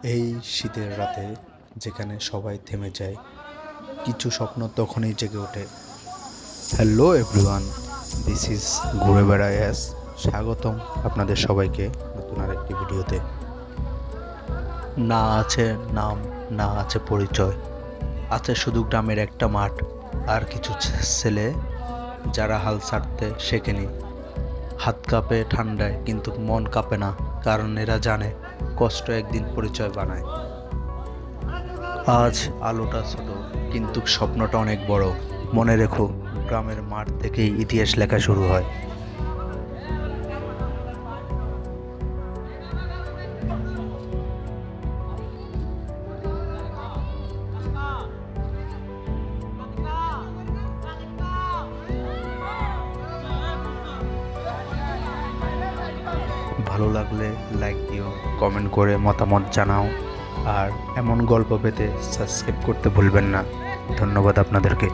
এই শীতের রাতে যেখানে সবাই থেমে যায়, কিছু স্বপ্ন তখনই জেগে ওঠে। হ্যালো এভরিওয়ান, দিস ইজ ঘুরে বেড়ায় অ্যাস। স্বাগতম আপনাদের সবাইকে নতুন আরেকটি ভিডিওতে। না আছে নাম, না আছে পরিচয়, আছে শুধু গ্রামের একটা মাঠ আর কিছু ছেলে যারা হাল ছাড়তে শেখেনি। হাত কাঁপে ঠান্ডায় কিন্তু মন কাঁপে না, কারণ এরা জানে কষ্ট একদিন পরিচয় বানায়। আজ আলোটা ছোট কিন্তু স্বপ্নটা অনেক বড়। মনে রেখো, গ্রামের মাঠ থেকেই ইতিহাস লেখা শুরু হয়। ভালো লাগলে লাইক দিও, কমেন্ট করে মতামত জানাও, আর এমন গল্প পেতে সাবস্ক্রাইব করতে ভুলবেন না। ধন্যবাদ আপনাদেরকে।